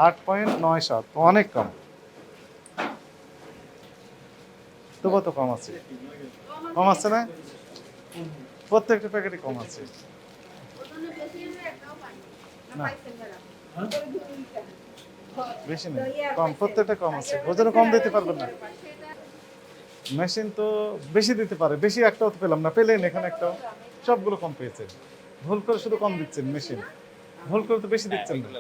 8.97, অনেক কম। তবুও তো কম আছে, কম আছে না? প্রত্যেকটা প্যাকেটে কম আছে না, বেশি নেই, কম, প্রত্যেকটা কম আছে। ওজনে কম দিতে পারবেন না। মেশিন তো বেশি দিতে পারে, বেশি একটাও তো পেলাম না। পেলেন এখানে একটাও, সবগুলো কম পেয়েছেন। ভুল করে শুধু কম দিচ্ছেন মেশিন, ভুল করে তো বেশি দিচ্ছেন না।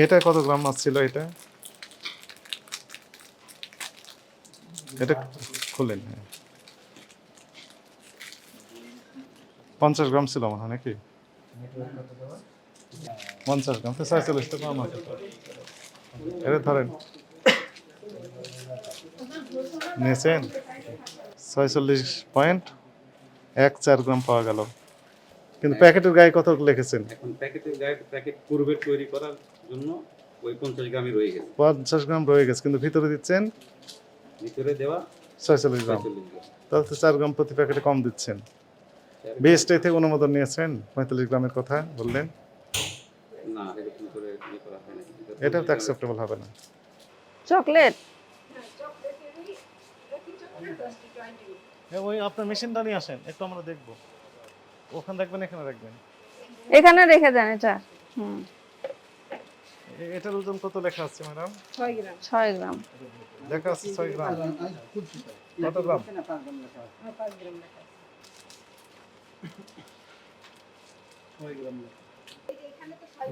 এটা কত গ্রাম মাছ ছিল? এটা এটা খুলেন, হ্যাঁ 50 গ্রাম ছিল মনে হয় নাকি? 50 গ্রাম তো 46 তো কম আছে। এটা ধরেন নিয়েছেন 46.14 গ্রাম পাওয়া গেল, কিন্তু প্যাকেটের গায়ে কত লিখেছেন? এখন প্যাকেটের গায়ে প্যাকেট পূর্বে তৈরি করার জন্য ওই 50 গ্রামই রয়ে গেছে। 50 গ্রাম রয়ে গেছে, কিন্তু ভিতরে দিচ্ছেন ভিতরে দেওয়া 46 গ্রাম। 46 গ্রাম। তাহলে তো 4 গ্রাম প্রতি প্যাকেটে কম দিচ্ছেন। বিএসটি থেকে অনুমোদন নিয়েছেন 45 গ্রামের কথা বললেন, না এরকম করে করা হয় না। এটাও তো অ্যাকসেপ্টেবল হবে না। চকলেট ওই আপনার মেশিনটা নিয়ে আসেন, একটু আমরা দেখবো। ওখানে রাখবেন, এখানে রাখবেন। এখানে রেখে দেন এটা। হুম, এটার ওজন কত লেখা আছে ম্যাডাম? 6 গ্রাম। লেখা আছে 6 গ্রাম। কত গ্রাম?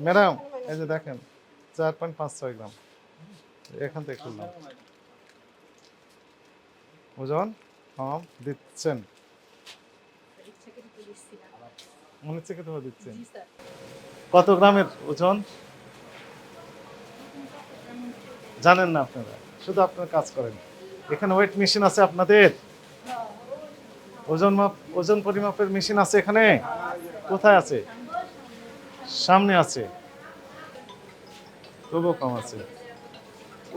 ম্যাডাম এই যে দেখেন 4.56 গ্রাম এখান থেকে খুললাম। ওজন কম দিচ্ছেন, মনে হচ্ছে কি তোমার দিচ্ছেন। কত গ্রামের ওজন জানেন না আপনারা, শুধু আপনারা কাজ করেন। এখানে ওয়েট মেশিন আছে আপনাদের? ওজন পরিমাপের মেশিন আছে এখানে? কোথায় আছে? সামনে আছে, তবুও কম আছে।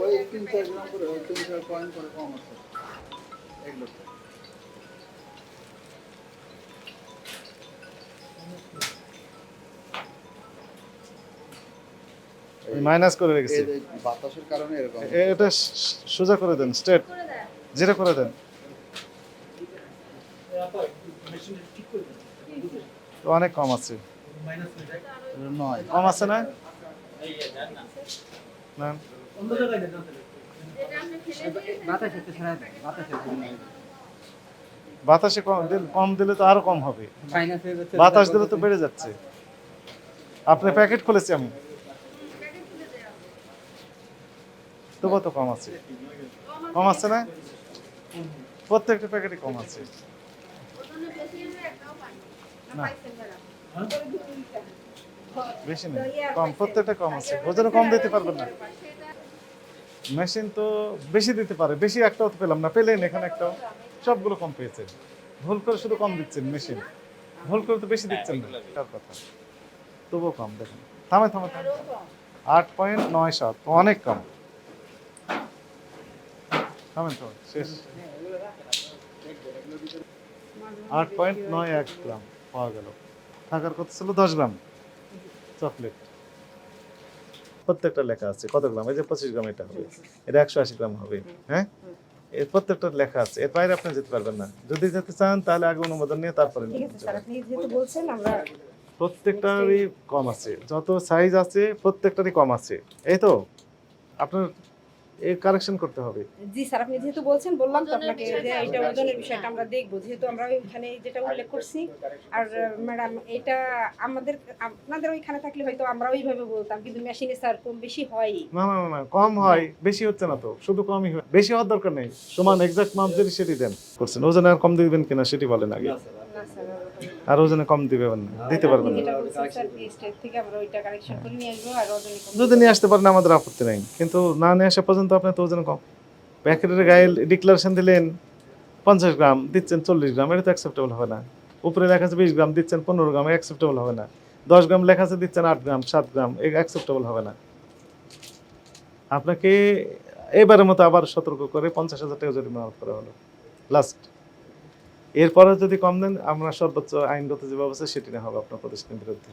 ওই 3-4 গ্রাম করে 3-4 পয়েন্ট করে কম আছে এগুলো। মাইনাস করে রেখেছি, এই বাতাসের কারণে এরকম। এটা সোজা করে দেন, স্ট্রেট জিরো করে দেন। তো অনেক কম আছে, নয় কম আছে না? না বাতাসে কম দিলে তো আরো কম হবে, বাতাস দিলে তো বেড়ে যাচ্ছে। আপনি প্যাকেট খুলেছি আমি, তবুও তো কম আছে, কম আছে না? প্রত্যেকটা প্যাকেটে কম আছে না, বেশি নেই, কম, প্রত্যেকটা কম আছে। ওজনে কম দিতে পারবেন না। মেশিন তো বেশি দিতে পারে, বেশি একটাও তো পেলাম না। পেলেন এখানে একটাও, সবগুলো কম পেয়েছেন। ভুল করে শুধু কম দিচ্ছেন মেশিন, ভুল করে তো বেশি দিচ্ছেন না, তার কথা। তবুও কম, দেখেন থামে থামে থামে 8.97, অনেক কম। থামেন থামেন, শেষ। 8.91 গ্রাম পাওয়া গেল। থাকার কথা ছিল 10 গ্রাম চকলেট। প্রত্যেকটা লেখা আছে কত গ্রাম। এই যে 25 গ্রাম এটা হবে, এটা 180 গ্রাম হবে। হ্যাঁ, এর প্রত্যেকটা লেখা আছে, এর বাইরে আপনি যেতে পারবেন না। যদি যেতে চান তাহলে আগে অনুমোদন নিয়ে তারপরে। প্রত্যেকটারই কম আছে, যত সাইজ আছে প্রত্যেকটারই কম আছে। এই তো আপনার এই কারেকশন করতে হবে। জি স্যার, আপনি যেহেতু বলছেন, বললাম তো আপনাকে যে এটা ওজনের বিষয়টা আমরা দেখবো, যেহেতু আমরা ওইখানে যেটা উল্লেখ করছি। আর ম্যাডাম এটা আমাদের আপনাদের ওইখানে থাকলে হয়তো আমরা ওইভাবে বলতাম, কিন্তু মেশিনে স্যার কম বেশি হয় না না না, কম হয়, বেশি হচ্ছে না তো, শুধু কমই হয়, বেশি হওয়ার দরকার নেই। সমান এক্সাক্ট মাপ যদি সেটি দেন করছেন, ওজনে আর কম দিবেন কিনা সেটি বলেন আগে। না স্যার, আর ওজনে কম দিবেন না, দিতে পারবেন না। যেটা বলছেন স্যার স্টেট থেকে আমরা ওইটা কারেকশন করে নিয়ে আসবো। আর ওজনে কম যদি নিয়ে আসতে পারেন আমাদের আপত্তি নাই, কিন্তু না নিয়ে আসা পর্যন্ত আপনার তো ওজন কম। প্যাকেটের গায়ে ডিক্লারেশন দিলেন 50 গ্রাম, দিচ্ছেন 40 গ্রাম, এটা তো অ্যাকসেপ্টেবল হবে না। উপরে লেখা আছে 20 গ্রাম, দিচ্ছেন 15 গ্রাম, অ্যাকসেপ্টেবল হবে না। 10 গ্রাম লেখা আছে, দিচ্ছেন 8 গ্রাম 7 গ্রাম, অ্যাকসেপ্টেবল হবে না। আপনাকে এবারের মতো আবার সতর্ক করে 50,000 টাকা জরিমানা করা হলো লাস্ট। এরপরে যদি কম দেন আমরা সর্বোচ্চ আইনগত যে ব্যবস্থা সেটি নেওয়া হবে আপনার প্রতিষ্ঠানের বিরুদ্ধে।